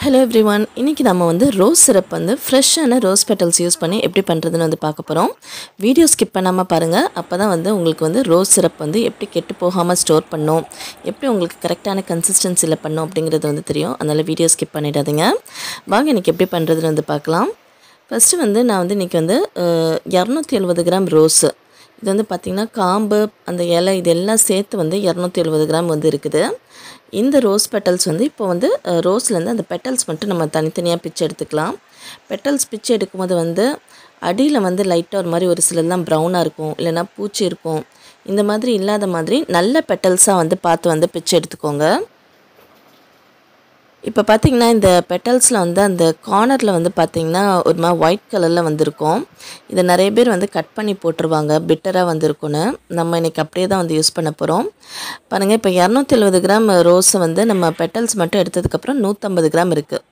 Hello everyone. இன்னைக்கு நம்ம வந்து ரோஸ் சிரப் வந்து ஃப்ரெஷ்ஷான ரோஸ் பெட்டல்ஸ் யூஸ் பண்ணி எப்படி பண்றதுன்னு வந்து பார்க்க போறோம். வீடியோ ஸ்கிப் பண்ணாம பாருங்க. அப்பதான் வந்து உங்களுக்கு வந்து ரோஸ் சிரப் வந்து எப்படி கெட்டு போகாம ஸ்டோர் பண்ணனும், எப்படி உங்களுக்கு கரெக்ட்டான கன்சிஸ்டன்சில பண்ணனும் அப்படிங்கிறது வந்து தெரியும். அதனால வீடியோ ஸ்கிப் பண்ணிடாதீங்க. வாங்க இன்னைக்கு எப்படி பண்றதுன்னு வந்து பார்க்கலாம். ஃபர்ஸ்ட் வந்து நான் வந்து இன்னைக்கு வந்து 270 கிராம் ரோஸ். இது வந்து பாத்தீங்கன்னா காம்பு அந்த இலை இதெல்லாம் சேர்த்து வந்து 270 கிராம் வந்து இருக்குது. இந்த ரோஸ் பெட்டல்ஸ் வந்து இப்போ வந்து ரோஸ்லேருந்து அந்த பெட்டல்ஸ் மட்டும் நம்ம தனித்தனியாக பிச்சு எடுத்துக்கலாம். பெட்டல்ஸ் பிச்சு எடுக்கும்போது வந்து அடியில் வந்து லைட்டாக ஒரு மாதிரி ஒரு சிலர்லாம் ப்ரௌனாக இருக்கும், இல்லைனா பூச்சி இருக்கும். இந்த மாதிரி இல்லாத மாதிரி நல்ல பெட்டல்ஸாக வந்து பார்த்து வந்து பிச்சு எடுத்துக்கோங்க. இப்போ பார்த்தீங்கன்னா இந்த பெட்டல்ஸில் வந்து அந்த கார்னரில் வந்து பார்த்திங்கன்னா ஒரு மாதிரி ஒயிட் கலரில் வந்திருக்கும். இதை நிறைய பேர் வந்து கட் பண்ணி போட்டுருவாங்க, பிட்டராக வந்திருக்குன்னு. நம்ம இன்றைக்கி அப்படியே தான் வந்து யூஸ் பண்ண போகிறோம். பாருங்கள், இப்போ 270 கிராம் ரோஸை வந்து நம்ம பெட்டல்ஸ் மட்டும் எடுத்ததுக்கப்புறம் 150 கிராம் இருக்குது.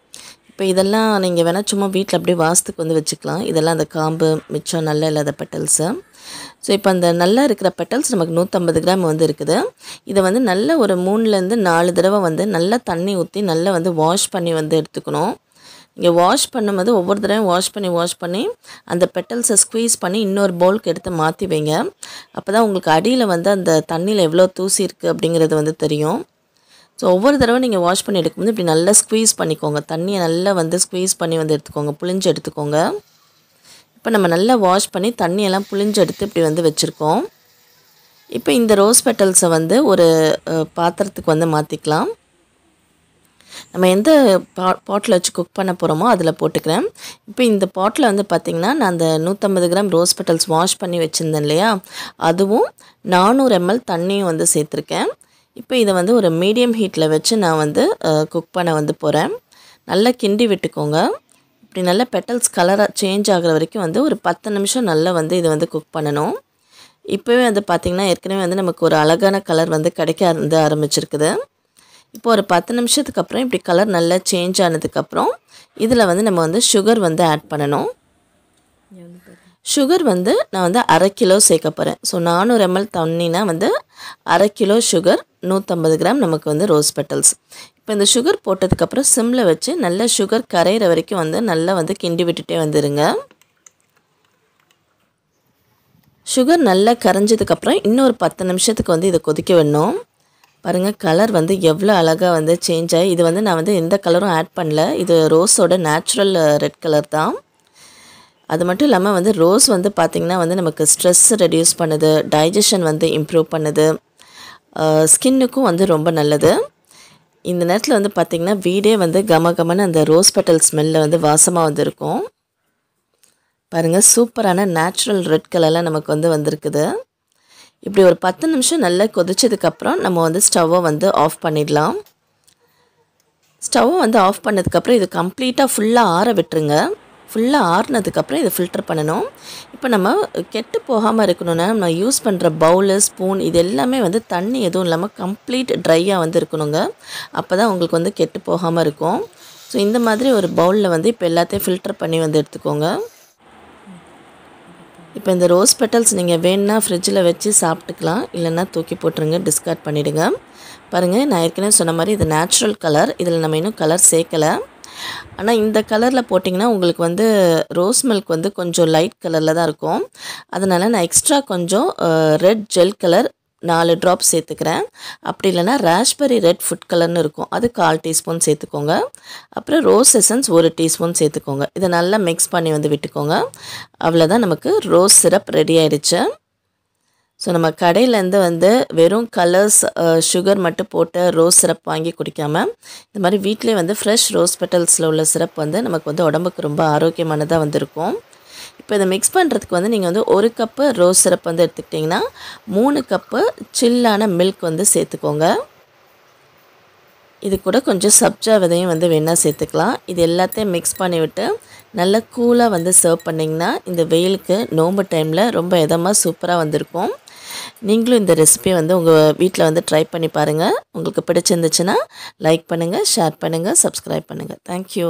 இப்போ இதெல்லாம் நீங்கள் வேணால் சும்மா வீட்டில் அப்படியே வாசத்துக்கு வந்து வச்சுக்கலாம். இதெல்லாம் அந்த காம்பு மிச்சம் நல்லா இல்லாத பெட்டல்ஸு. ஸோ இப்போ அந்த நல்லா இருக்கிற பெட்டல்ஸ் நமக்கு 150 கிராம் வந்து இருக்குது. இதை வந்து நல்ல ஒரு 3லேருந்து 4 தடவை வந்து நல்லா தண்ணி ஊற்றி நல்லா வந்து வாஷ் பண்ணி வந்து எடுத்துக்கணும். இங்கே வாஷ் பண்ணும்போது ஒவ்வொரு தடவையும் வாஷ் பண்ணி அந்த பெட்டல்ஸை ஸ்க்வீஸ் பண்ணி இன்னொரு பவுலுக்கு எடுத்து மாற்றி வைங்க. அப்போ தான் உங்களுக்கு அடியில் வந்து அந்த தண்ணியில் எவ்வளோ தூசி இருக்குது அப்படிங்கிறது வந்து தெரியும். ஸோ ஒவ்வொரு தடவை நீங்கள் வாஷ் பண்ணி எடுக்கும்போது இப்படி நல்லா ஸ்க்வீஸ் பண்ணிக்கோங்க. தண்ணியை நல்லா வந்து ஸ்க்வீஸ் பண்ணி வந்து எடுத்துக்கோங்க, புழிஞ்சு எடுத்துக்கோங்க. இப்போ நம்ம நல்லா வாஷ் பண்ணி தண்ணியெல்லாம் புழிஞ்சு எடுத்து இப்படி வந்து வச்சுருக்கோம். இப்போ இந்த ரோஸ் பெட்டல்ஸை வந்து ஒரு பாத்திரத்துக்கு வந்து மாற்றிக்கலாம். நம்ம எந்த பாட்டில் வச்சு குக் பண்ண போகிறோமோ அதில் போட்டுக்கிறேன். இப்போ இந்த பாட்டில் வந்து பார்த்திங்கன்னா நான் அந்த 150 கிராம் ரோஸ் பெட்டல்ஸ் வாஷ் பண்ணி வச்சுருந்தேன் இல்லையா, அதுவும் 400 ml தண்ணியும் வந்து சேர்த்துருக்கேன். இப்போ இதை வந்து ஒரு மீடியம் ஹீட்டில் வச்சு நான் வந்து குக் பண்ண வந்து போகிறேன். நல்லா கிண்டி விட்டுக்கோங்க. இப்படி நல்லா பெட்டல்ஸ் கலராக சேஞ்ச் ஆகிற வரைக்கும் வந்து ஒரு 10 நிமிஷம் நல்லா வந்து இதை வந்து குக் பண்ணணும். இப்போவே வந்து பார்த்திங்கன்னா ஏற்கனவே வந்து நமக்கு ஒரு அழகான கலர் வந்து கிடைக்க வந்து ஆரம்பிச்சிருக்குது. இப்போ ஒரு 10 நிமிஷத்துக்கு அப்புறம் இப்படி கலர் நல்லா சேஞ்ச் ஆனதுக்கப்புறம் இதில் வந்து நம்ம வந்து சுகர் வந்து ஆட் பண்ணணும். சுகர் வந்து நான் வந்து 1/2 கிலோ சேர்க்க போகிறேன். ஸோ 400 ml தண்ணினா வந்து 1/2 கிலோ சுகர், 150 கிராம் நமக்கு வந்து ரோஸ் பெட்டல்ஸ். இப்போ இந்த சுகர் போட்டதுக்கப்புறம் சிம்மில் வச்சு நல்லா சுகர் கரையிற வரைக்கும் வந்து நல்லா வந்து கிண்டி விட்டுட்டே வந்துடுங்க. சுகர் நல்லா கரைஞ்சதுக்கப்புறம் இன்னொரு 10 நிமிஷத்துக்கு வந்து இதை கொதிக்க விடணும். பாருங்கள், கலர் வந்து எவ்வளோ அழகாக வந்து சேஞ்ச் ஆகி, இது வந்து நான் வந்து எந்த கலரும் ஆட் பண்ணல. இது ரோஸோட நேச்சுரல் ரெட் கலர் தான். அது மட்டும் இல்லாமல் வந்து ரோஸ் வந்து பார்த்திங்கன்னா வந்து நமக்கு ஸ்ட்ரெஸ் ரெடியூஸ் பண்ணுது, டைஜஷன் வந்து இம்ப்ரூவ் பண்ணுது, ஸ்கின்னுக்கும் வந்து ரொம்ப நல்லது. இந்த நேரத்தில் வந்து பார்த்திங்கன்னா வீடே வந்து கமகமன்னு அந்த ரோஸ் பெட்டல் ஸ்மெல்லில் வந்து வாசமாக வந்து இருக்கும். பாருங்கள், சூப்பரான நேச்சுரல் ரெட் கலரில் நமக்கு வந்து வந்திருக்குது. இப்படி ஒரு 10 நிமிஷம் நல்லா கொதிச்சதுக்கப்புறம் நம்ம வந்து ஸ்டவ்வை வந்து ஆஃப் பண்ணிடலாம். ஸ்டவ்வை வந்து ஆஃப் பண்ணதுக்கப்புறம் இது கம்ப்ளீட்டாக ஃபுல்லாக ஆற விட்டுருங்க. ஃபுல்லாக ஆறுனதுக்கப்புறம் இதை ஃபில்டர் பண்ணணும். இப்போ நம்ம கெட்டு போகாமல் இருக்கணும்னா நம்ம யூஸ் பண்ணுற பவுலு, ஸ்பூன் இது எல்லாமே வந்து தண்ணி எதுவும் இல்லாமல் கம்ப்ளீட் ட்ரையாக வந்து இருக்கணுங்க. அப்போ தான் உங்களுக்கு வந்து கெட்டு போகாமல் இருக்கும். ஸோ இந்த மாதிரி ஒரு பவுலில் வந்து இப்போ எல்லாத்தையும் ஃபில்டர் பண்ணி வந்து எடுத்துக்கோங்க. இப்போ இந்த ரோஸ் பெட்டல்ஸ் நீங்கள் வேணுன்னா ஃப்ரிட்ஜில் வச்சு சாப்பிட்டுக்கலாம், இல்லைன்னா தூக்கி போட்டுருங்க, டிஸ்கார்ட் பண்ணிவிடுங்க. பாருங்கள், நான் ஏற்கனவே சொன்ன மாதிரி இது நேச்சுரல் கலர், இதில் நம்ம இன்னும் கலர் சேர்க்கலை. ஆனால் இந்த கலரில் போட்டிங்கன்னா உங்களுக்கு வந்து ரோஸ் மில்க் வந்து கொஞ்சம் லைட் கலரில் தான் இருக்கும். அதனால் நான் எக்ஸ்ட்ரா கொஞ்சம் ரெட் ஜெல் கலர் 4 ட்ராப்ஸ் சேர்த்துக்கிறேன். அப்படி இல்லைனா ராஸ்பெரி ரெட் ஃபுட் கலர்னு இருக்கும், அது 1/4 டீஸ்பூன் சேர்த்துக்கோங்க. அப்புறம் ரோஸ் எசன்ஸ் 1 டீஸ்பூன் சேர்த்துக்கோங்க. இதை நல்லா மிக்ஸ் பண்ணி வந்து விட்டுக்கோங்க. அவ்வளோதான், நமக்கு ரோஸ் சிரப் ரெடி ஆயிடுச்சு. ஸோ நம்ம கடையிலேருந்து வந்து வெறும் கலர்ஸ் சுகர் மட்டும் போட்டு ரோஸ் சிரப் வாங்கி குடிக்காமல் இந்த மாதிரி வீட்டிலே வந்து ஃப்ரெஷ் ரோஸ் பெட்டல்ஸில் உள்ள சிரப் வந்து நமக்கு வந்து உடம்புக்கு ரொம்ப ஆரோக்கியமானதாக வந்திருக்கும். இப்போ இதை மிக்ஸ் பண்ணுறதுக்கு வந்து நீங்கள் வந்து 1 கப்பு ரோஸ் சிரப் வந்து எடுத்துக்கிட்டிங்கன்னா 3 கப்பு சில்லான மில்க் வந்து சேர்த்துக்கோங்க. இது கூட கொஞ்சம் சப்ஜா விதையும் வந்து வேணால் சேர்த்துக்கலாம். இது எல்லாத்தையும் மிக்ஸ் பண்ணிவிட்டு நல்லா கூலாக வந்து சர்வ் பண்ணிங்கன்னா இந்த வெயிலுக்கு நோம்பு டைமில் ரொம்ப இதமாக சூப்பராக வந்திருக்கும். நீங்களும் இந்த ரெசிபியை வந்து உங்கள் வீட்டில் வந்து ட்ரை பண்ணி பாருங்கள். உங்களுக்கு பிடிச்சிருந்துச்சுன்னா லைக் பண்ணுங்கள், ஷேர் பண்ணுங்கள், சப்ஸ்கிரைப் பண்ணுங்கள். தேங்க்யூ.